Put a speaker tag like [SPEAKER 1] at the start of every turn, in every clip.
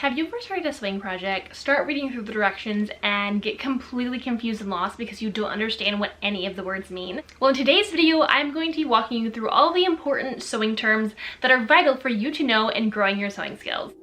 [SPEAKER 1] Have you ever started a sewing project, start reading through the directions, and get completely confused and lost because you don't understand what any of the words mean? Well, in today's video, I'm going to be walking you through all the important sewing terms that are vital for you to know in growing your sewing skills.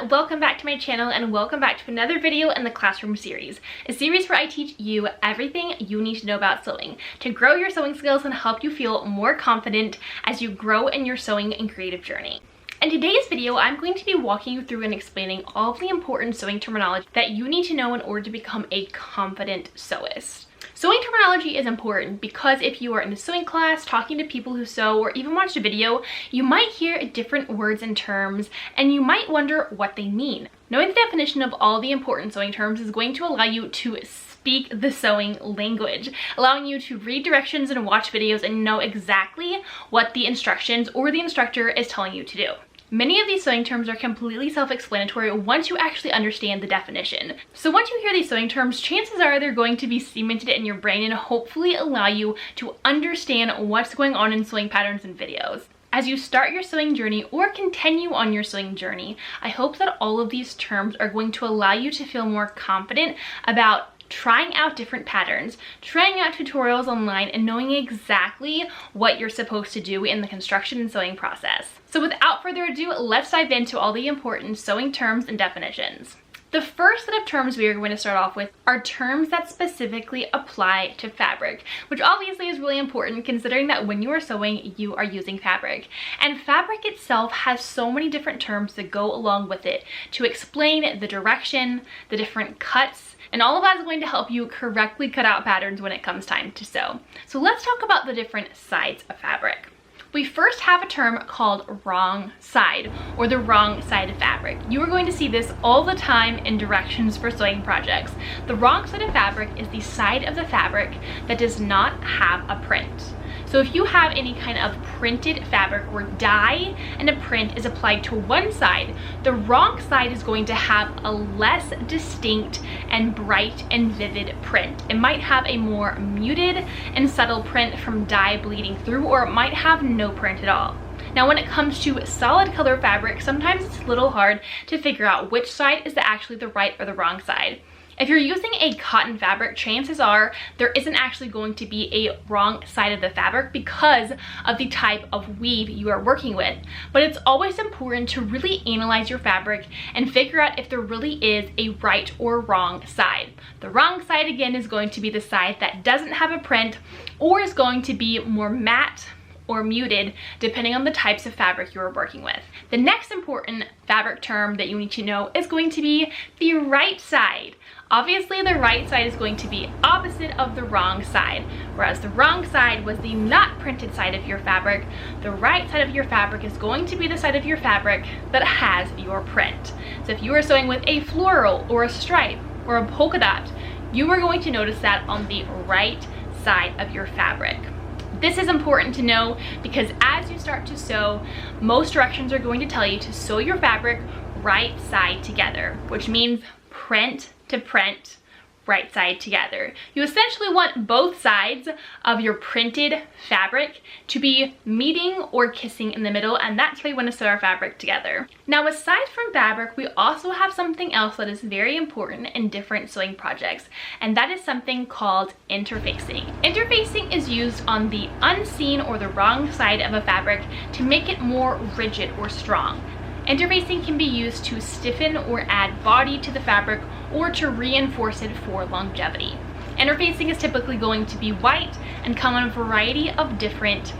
[SPEAKER 1] Welcome back to my channel and welcome back to another video in the classroom series, a series where I teach you everything you need to know about sewing to grow your sewing skills and help you feel more confident as you grow in your sewing and creative journey. In today's video, I'm going to be walking you through and explaining all of the important sewing terminology that you need to know in order to become a confident sewist. Sewing terminology is important because if you are in a sewing class, talking to people who sew, or even watched a video, you might hear different words and terms, and you might wonder what they mean. Knowing the definition of all the important sewing terms is going to allow you to speak the sewing language, allowing you to read directions and watch videos and know exactly what the instructions or the instructor is telling you to do. Many of these sewing terms are completely self-explanatory once you actually understand the definition. So once you hear these sewing terms, chances are they're going to be cemented in your brain and hopefully allow you to understand what's going on in sewing patterns and videos. As you start your sewing journey or continue on your sewing journey, I hope that all of these terms are going to allow you to feel more confident about trying out different patterns, trying out tutorials online, and knowing exactly what you're supposed to do in the construction and sewing process. So without further ado, let's dive into all the important sewing terms and definitions. The first set of terms we are going to start off with are terms that specifically apply to fabric, which obviously is really important considering that when you are sewing, you are using fabric. And fabric itself has so many different terms that go along with it to explain the direction, the different cuts, and all of that is going to help you correctly cut out patterns when it comes time to sew. So let's talk about the different sides of fabric. We first have a term called wrong side, or the wrong side of fabric. You are going to see this all the time in directions for sewing projects. The wrong side of fabric is the side of the fabric that does not have a print. So if you have any kind of printed fabric where dye and a print is applied to one side, the wrong side is going to have a less distinct and bright and vivid print. It might have a more muted and subtle print from dye bleeding through, or it might have no print at all. Now when it comes to solid color fabric, sometimes it's a little hard to figure out which side is actually the right or the wrong side. If you're using a cotton fabric, chances are there isn't actually going to be a wrong side of the fabric because of the type of weave you are working with. But it's always important to really analyze your fabric and figure out if there really is a right or wrong side. The wrong side, again, is going to be the side that doesn't have a print or is going to be more matte or muted depending on the types of fabric you're working with. The next important fabric term that you need to know is going to be the right side. Obviously, the right side is going to be opposite of the wrong side. Whereas the wrong side was the not printed side of your fabric, the right side of your fabric is going to be the side of your fabric that has your print. So if you are sewing with a floral or a stripe or a polka dot, you are going to notice that on the right side of your fabric. This is important to know because as you start to sew, most directions are going to tell you to sew your fabric right side together, which means print to print, right side together. You essentially want both sides of your printed fabric to be meeting or kissing in the middle, and that's why you want to sew our fabric together. Now, aside from fabric, we also have something else that is very important in different sewing projects, and that is something called interfacing. Interfacing is used on the unseen or the wrong side of a fabric to make it more rigid or strong. Interfacing can be used to stiffen or add body to the fabric or to reinforce it for longevity. Interfacing is typically going to be white and come in a variety of different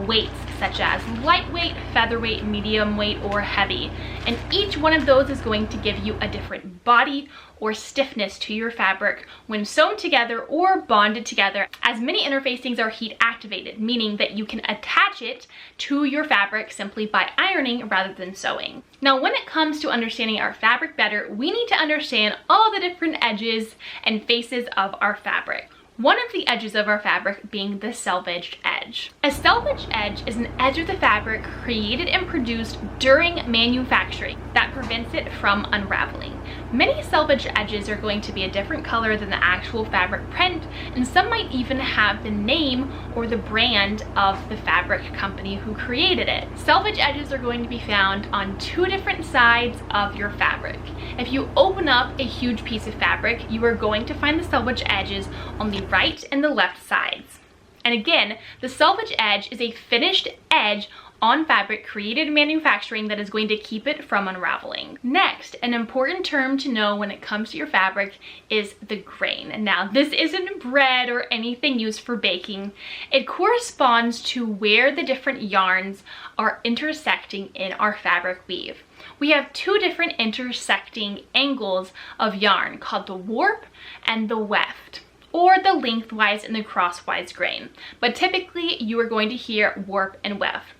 [SPEAKER 1] weights, such as lightweight, featherweight, medium weight, or heavy. And each one of those is going to give you a different body or stiffness to your fabric when sewn together or bonded together, as many interfacings are heat activated, meaning that you can attach it to your fabric simply by ironing rather than sewing. Now, when it comes to understanding our fabric better, we need to understand all the different edges and faces of our fabric. One of the edges of our fabric being the selvaged edge. A selvaged edge is an edge of the fabric created and produced during manufacturing that prevents it from unraveling. Many selvage edges are going to be a different color than the actual fabric print, and some might even have the name or the brand of the fabric company who created it. Selvage edges are going to be found on two different sides of your fabric. If you open up a huge piece of fabric, you are going to find the selvage edges on the right and the left sides. And again, the selvage edge is a finished edge on fabric created in manufacturing that is going to keep it from unraveling. Next, an important term to know when it comes to your fabric is the grain. Now, this isn't bread or anything used for baking. It corresponds to where the different yarns are intersecting in our fabric weave. We have two different intersecting angles of yarn called the warp and the weft, or the lengthwise and the crosswise grain. But typically you are going to hear warp and weft.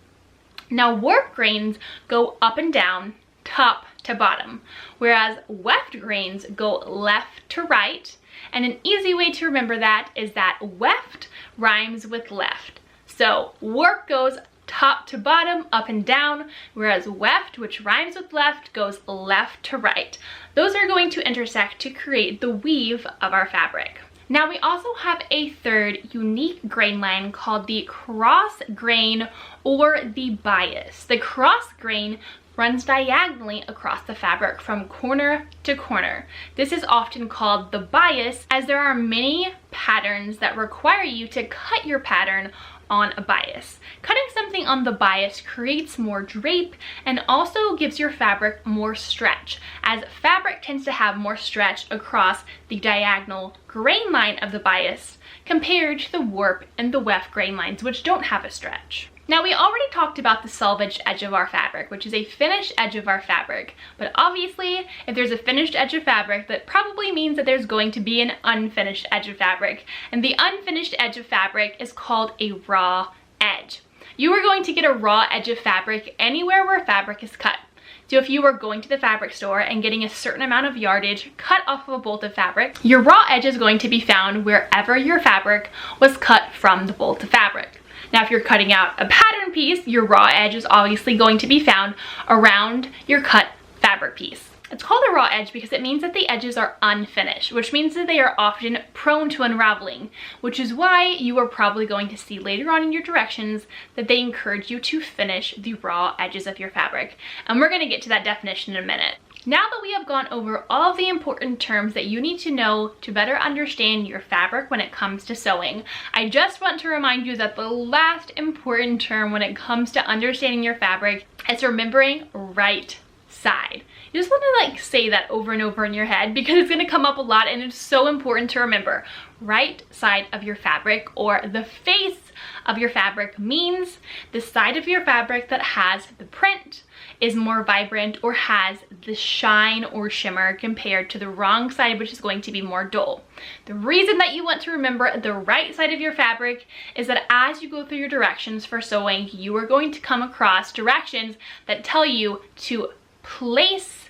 [SPEAKER 1] Now, warp grains go up and down, top to bottom, whereas weft grains go left to right. And an easy way to remember that is that weft rhymes with left. So warp goes top to bottom, up and down, whereas weft, which rhymes with left, goes left to right. Those are going to intersect to create the weave of our fabric. Now, we also have a third unique grain line called the cross grain or the bias. The cross grain runs diagonally across the fabric from corner to corner. This is often called the bias, as there are many patterns that require you to cut your pattern on a bias. Cutting something on the bias creates more drape and also gives your fabric more stretch, as fabric tends to have more stretch across the diagonal grain line of the bias compared to the warp and the weft grain lines, which don't have a stretch. Now, we already talked about the selvage edge of our fabric, which is a finished edge of our fabric. But obviously, if there's a finished edge of fabric, that probably means that there's going to be an unfinished edge of fabric. And the unfinished edge of fabric is called a raw edge. You are going to get a raw edge of fabric anywhere where fabric is cut. So if you were going to the fabric store and getting a certain amount of yardage cut off of a bolt of fabric, your raw edge is going to be found wherever your fabric was cut from the bolt of fabric. Now, if you're cutting out a pattern piece, your raw edge is obviously going to be found around your cut fabric piece. It's called a raw edge because it means that the edges are unfinished, which means that they are often prone to unraveling, which is why you are probably going to see later on in your directions that they encourage you to finish the raw edges of your fabric. And we're going to get to that definition in a minute. Now that we have gone over all of the important terms that you need to know to better understand your fabric when it comes to sewing, I just want to remind you that the last important term when it comes to understanding your fabric is remembering right side. You just want to say that over and over in your head because it's going to come up a lot and it's so important to remember. Right side of your fabric, or the face of your fabric, means the side of your fabric that has the print, is more vibrant, or has the shine or shimmer compared to the wrong side, which is going to be more dull. The reason that you want to remember the right side of your fabric is that as you go through your directions for sewing, you are going to come across directions that tell you to place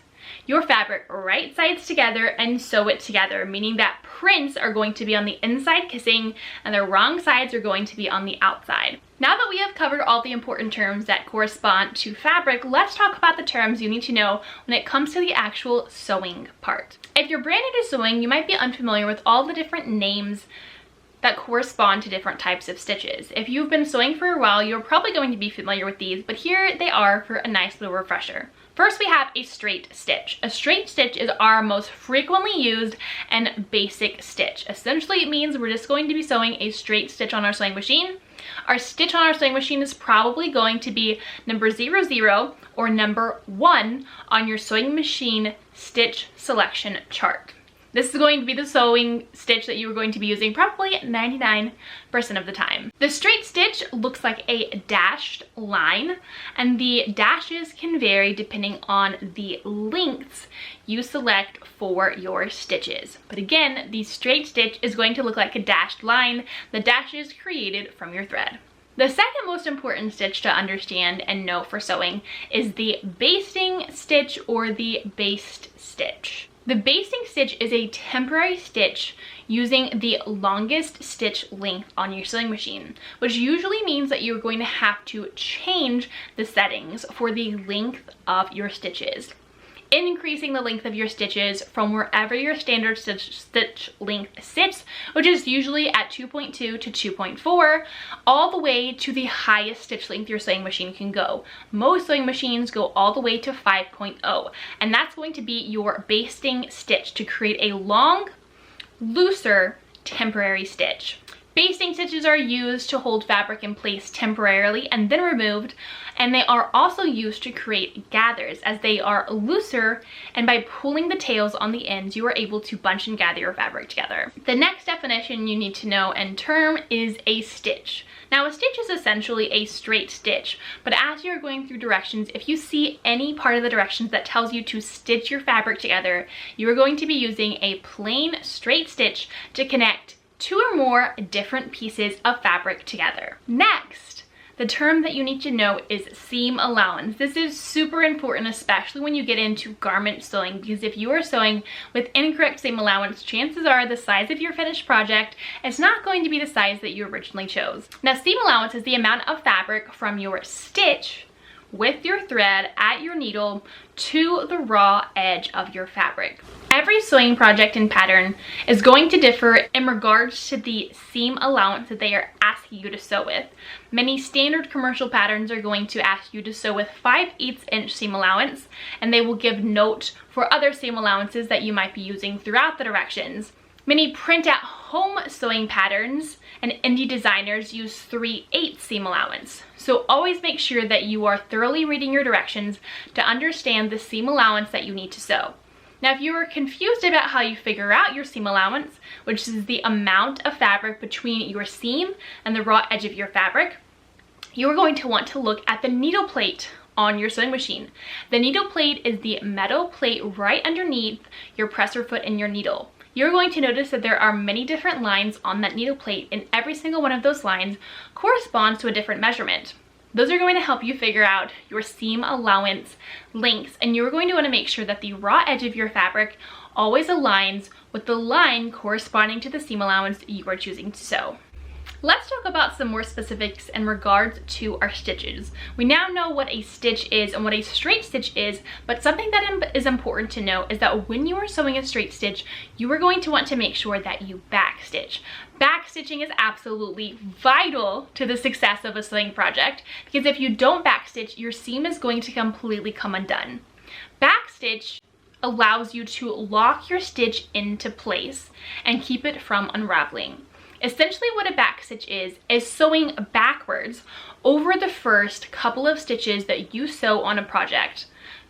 [SPEAKER 1] your fabric right sides together and sew it together, meaning that prints are going to be on the inside kissing and the wrong sides are going to be on the outside. Now that we have covered all the important terms that correspond to fabric, let's talk about the terms you need to know when it comes to the actual sewing part. If you're brand new to sewing, you might be unfamiliar with all the different names that correspond to different types of stitches. If you've been sewing for a while, you're probably going to be familiar with these, but here they are for a nice little refresher. First, we have a straight stitch. A straight stitch is our most frequently used and basic stitch. Essentially, it means we're just going to be sewing a straight stitch on our sewing machine. Our stitch on our sewing machine is probably going to be number 00 or number 1 on your sewing machine stitch selection chart. This is going to be the sewing stitch that you are going to be using probably 99% of the time. The straight stitch looks like a dashed line, and the dashes can vary depending on the lengths you select for your stitches. But again, the straight stitch is going to look like a dashed line. The dash is created from your thread. The second most important stitch to understand and know for sewing is the basting stitch or the baste stitch. The basting stitch is a temporary stitch using the longest stitch length on your sewing machine, which usually means that you're going to have to change the settings for the length of your stitches. increasing the length of your stitches from wherever your standard stitch length sits, which is usually at 2.2 to 2.4, all the way to the highest stitch length your sewing machine can go. Most sewing machines go all the way to 5.0, and that's going to be your basting stitch to create a long, looser, temporary stitch. Basting stitches are used to hold fabric in place temporarily and then removed, and they are also used to create gathers as they are looser, and by pulling the tails on the ends you are able to bunch and gather your fabric together. The next definition you need to know and term is a stitch. Now a stitch is essentially a straight stitch, but as you're going through directions, if you see any part of the directions that tells you to stitch your fabric together, you are going to be using a plain straight stitch to connect two or more different pieces of fabric together. Next, the term that you need to know is seam allowance. This is super important, especially when you get into garment sewing, because if you are sewing with incorrect seam allowance, chances are the size of your finished project is not going to be the size that you originally chose. Now, seam allowance is the amount of fabric from your stitch with your thread at your needle to the raw edge of your fabric. Every sewing project and pattern is going to differ in regards to the seam allowance that they are asking you to sew with. Many standard commercial patterns are going to ask you to sew with 5/8 inch seam allowance, and they will give note for other seam allowances that you might be using throughout the directions. Many print-at-home sewing patterns and indie designers use 3/8 seam allowance. So always make sure that you are thoroughly reading your directions to understand the seam allowance that you need to sew. Now, if you are confused about how you figure out your seam allowance, which is the amount of fabric between your seam and the raw edge of your fabric, you are going to want to look at the needle plate on your sewing machine. The needle plate is the metal plate right underneath your presser foot and your needle. You're going to notice that there are many different lines on that needle plate, and every single one of those lines corresponds to a different measurement. Those are going to help you figure out your seam allowance lengths, and you're going to want to make sure that the raw edge of your fabric always aligns with the line corresponding to the seam allowance you are choosing to sew. Let's talk about some more specifics in regards to our stitches. We now know what a stitch is and what a straight stitch is, but something that is important to know is that when you are sewing a straight stitch, you are going to want to make sure that you backstitch. Backstitching is absolutely vital to the success of a sewing project, because if you don't backstitch, your seam is going to completely come undone. Backstitch allows you to lock your stitch into place and keep it from unraveling. Essentially what a backstitch is sewing backwards over the first couple of stitches that you sew on a project.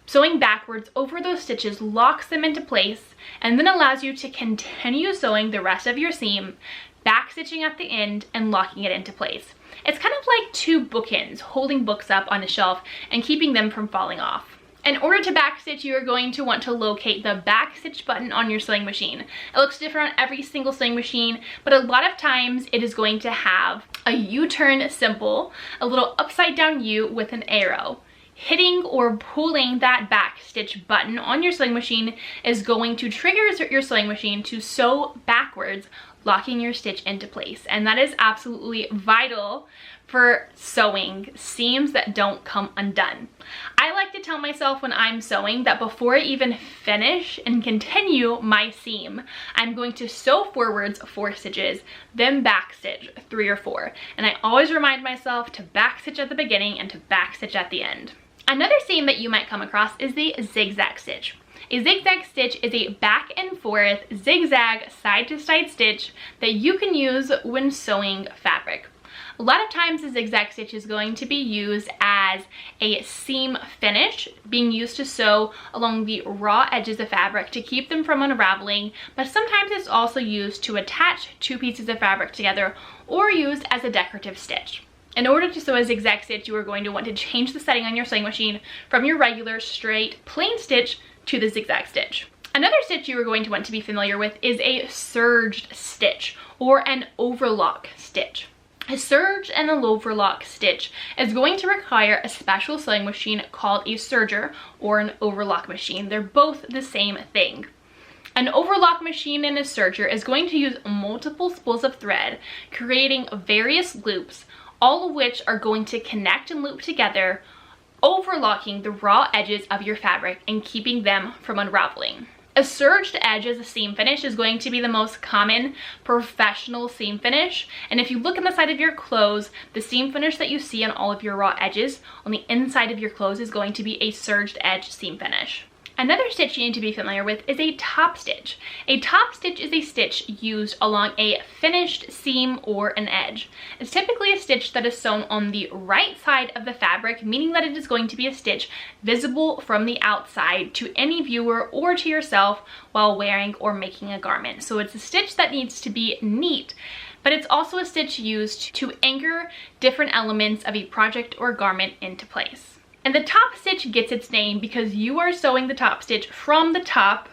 [SPEAKER 1] Sewing backwards over those stitches locks them into place and then allows you to continue sewing the rest of your seam, backstitching at the end and locking it into place. It's kind of like two bookends holding books up on a shelf and keeping them from falling off. In order to backstitch, you are going to want to locate the backstitch button on your sewing machine. It looks different on every single sewing machine, but a lot of times it is going to have a U-turn symbol, a little upside down U with an arrow. Hitting or pulling that backstitch button on your sewing machine is going to trigger your sewing machine to sew backwards, locking your stitch into place. And that is absolutely vital for sewing seams that don't come undone. I like to tell myself when I'm sewing that before I even finish and continue my seam, I'm going to sew forwards 4 stitches, then backstitch 3 or 4. And I always remind myself to backstitch at the beginning and to backstitch at the end. Another seam that you might come across is the zigzag stitch. A zigzag stitch is a back and forth zigzag side to side stitch that you can use when sewing fabric. A lot of times the zigzag stitch is going to be used as a seam finish, being used to sew along the raw edges of fabric to keep them from unraveling, but sometimes it's also used to attach 2 pieces of fabric together or used as a decorative stitch. In order to sew a zigzag stitch, you are going to want to change the setting on your sewing machine from your regular straight plain stitch to the zigzag stitch. Another stitch you are going to want to be familiar with is a surged stitch or an overlock stitch. A surge and an overlock stitch is going to require a special sewing machine called a serger or an overlock machine. They're both the same thing. An overlock machine and a serger is going to use multiple spools of thread, creating various loops, all of which are going to connect and loop together overlocking the raw edges of your fabric and keeping them from unraveling. A serged edge as a seam finish is going to be the most common professional seam finish. And if you look on the side of your clothes, the seam finish that you see on all of your raw edges on the inside of your clothes is going to be a serged edge seam finish. Another stitch you need to be familiar with is a top stitch. A top stitch is a stitch used along a finished seam or an edge. It's typically a stitch that is sewn on the right side of the fabric, meaning that it is going to be a stitch visible from the outside to any viewer or to yourself while wearing or making a garment. So it's a stitch that needs to be neat, but it's also a stitch used to anchor different elements of a project or garment into place. And the top stitch gets its name because you are sewing the top stitch from the top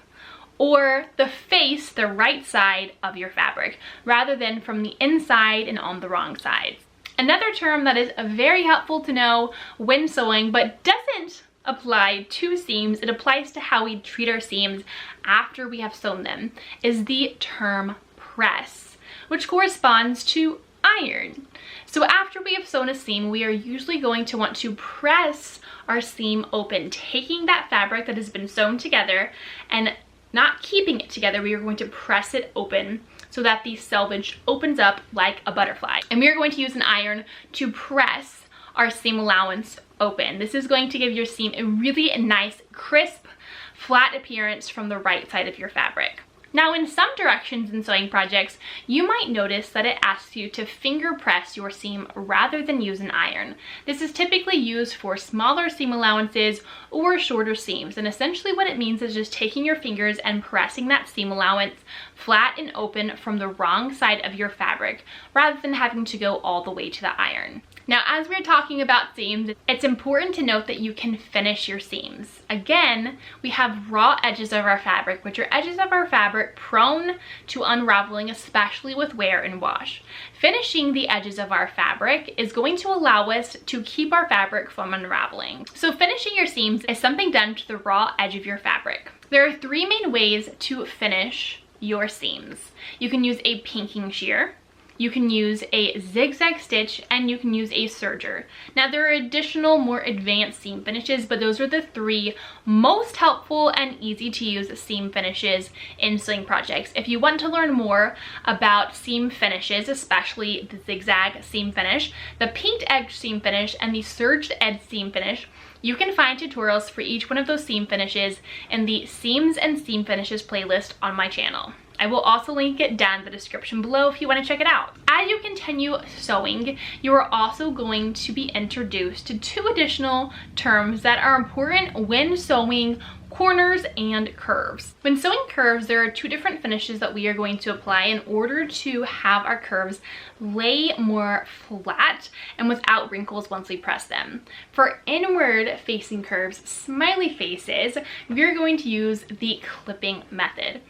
[SPEAKER 1] or the face, the right side of your fabric, rather than from the inside and on the wrong sides. Another term that is very helpful to know when sewing, but doesn't apply to seams, it applies to how we treat our seams after we have sewn them, is the term press, which corresponds to iron. So after we have sewn a seam, we are usually going to want to press our seam open, taking that fabric that has been sewn together and not keeping it together. We are going to press it open so that the selvage opens up like a butterfly. And we are going to use an iron to press our seam allowance open. This is going to give your seam a really nice, crisp, flat appearance from the right side of your fabric. Now, in some directions in sewing projects, you might notice that it asks you to finger press your seam rather than use an iron. This is typically used for smaller seam allowances or shorter seams, and essentially what it means is just taking your fingers and pressing that seam allowance flat and open from the wrong side of your fabric rather than having to go all the way to the iron. Now, as we're talking about seams, it's important to note that you can finish your seams. Again, we have raw edges of our fabric, which are edges of our fabric prone to unraveling, especially with wear and wash. Finishing the edges of our fabric is going to allow us to keep our fabric from unraveling. So finishing your seams is something done to the raw edge of your fabric. There are three main ways to finish your seams. You can use a pinking shear, you can use a zigzag stitch, and you can use a serger. Now, there are additional more advanced seam finishes, but those are the three most helpful and easy to use seam finishes in sewing projects. If you want to learn more about seam finishes, especially the zigzag seam finish, the pinked edge seam finish, and the serged edge seam finish, you can find tutorials for each one of those seam finishes in the Seams and Seam Finishes playlist on my channel. I will also link it down in the description below if you want to check it out. As you continue sewing, you are also going to be introduced to two additional terms that are important when sewing corners and curves. When sewing curves, there are two different finishes that we are going to apply in order to have our curves lay more flat and without wrinkles once we press them. For inward facing curves, smiley faces, we are going to use the clipping method.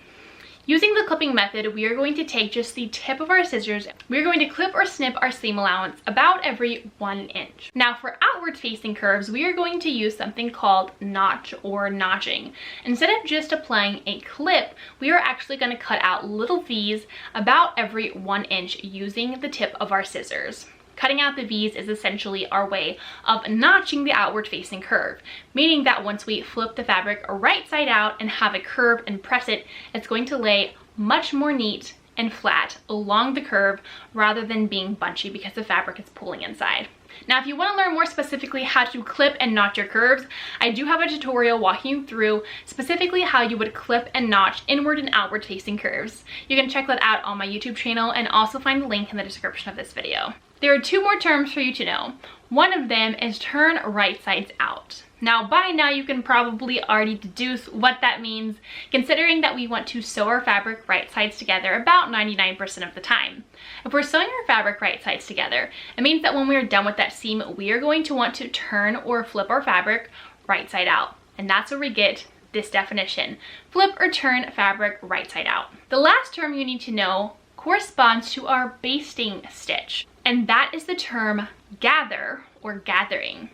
[SPEAKER 1] Using the clipping method, we are going to take just the tip of our scissors. We're going to clip or snip our seam allowance about every 1 inch. Now, for outward facing curves, we are going to use something called notch or notching. Instead of just applying a clip, we are actually going to cut out little V's about every 1 inch using the tip of our scissors. Cutting out the V's is essentially our way of notching the outward facing curve, meaning that once we flip the fabric right side out and have a curve and press it, it's going to lay much more neat and flat along the curve rather than being bunchy because the fabric is pulling inside. Now, if you want to learn more specifically how to clip and notch your curves, I do have a tutorial walking you through specifically how you would clip and notch inward and outward facing curves. You can check that out on my YouTube channel and also find the link in the description of this video. There are two more terms for you to know. One of them is turn right sides out. Now, by now you can probably already deduce what that means, considering that we want to sew our fabric right sides together about 99% of the time. If we're sewing our fabric right sides together, it means that when we're done with that seam, we are going to want to turn or flip our fabric right side out. And that's where we get this definition: flip or turn fabric right side out. The last term you need to know corresponds to our basting stitch, and that is the term gather or gathering.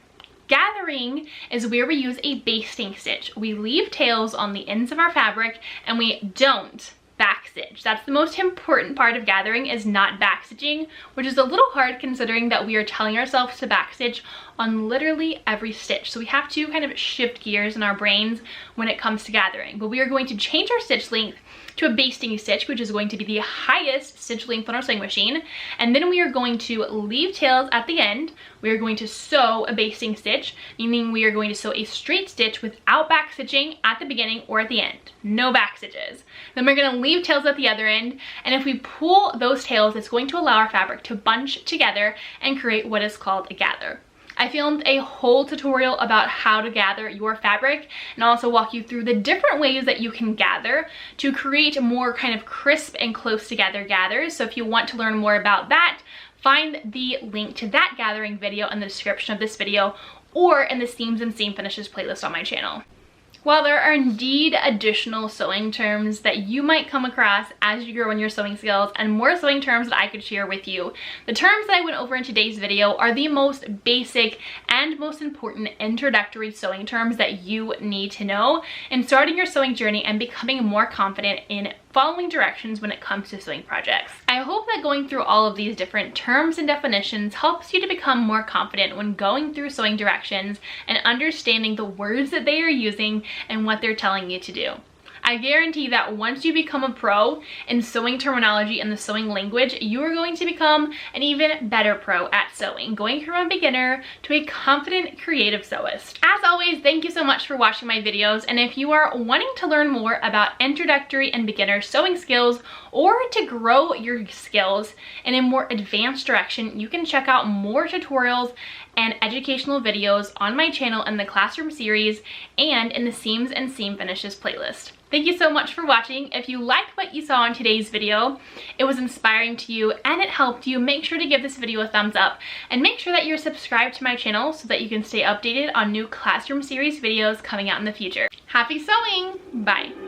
[SPEAKER 1] Gathering is where we use a basting stitch. We leave tails on the ends of our fabric and we don't back stitch. That's the most important part of gathering, is not back stitching, which is a little hard considering that we are telling ourselves to back stitch on literally every stitch. So we have to kind of shift gears in our brains when it comes to gathering. But we are going to change our stitch length to a basting stitch, which is going to be the highest stitch length on our sewing machine. And then we are going to leave tails at the end. We are going to sew a basting stitch, meaning we are going to sew a straight stitch without back stitching at the beginning or at the end. No back stitches. Then we're going to leave tails at the other end, and if we pull those tails, it's going to allow our fabric to bunch together and create what is called a gather. I filmed a whole tutorial about how to gather your fabric and also walk you through the different ways that you can gather to create more kind of crisp and close together gathers. So if you want to learn more about that, find the link to that gathering video in the description of this video or in the seams and seam finishes playlist on my channel. While there are indeed additional sewing terms that you might come across as you grow in your sewing skills and more sewing terms that I could share with you, the terms that I went over in today's video are the most basic and most important introductory sewing terms that you need to know in starting your sewing journey and becoming more confident in following directions when it comes to sewing projects. I hope that going through all of these different terms and definitions helps you to become more confident when going through sewing directions and understanding the words that they are using and what they're telling you to do. I guarantee that once you become a pro in sewing terminology and the sewing language, you are going to become an even better pro at sewing, going from a beginner to a confident creative sewist. As always, thank you so much for watching my videos, and if you are wanting to learn more about introductory and beginner sewing skills or to grow your skills in a more advanced direction, you can check out more tutorials and educational videos on my channel in the classroom series and in the seams and seam finishes playlist. Thank you so much for watching. If you liked what you saw in today's video, it was inspiring to you and it helped you, make sure to give this video a thumbs up and make sure that you're subscribed to my channel so that you can stay updated on new classroom series videos coming out in the future. Happy sewing! Bye!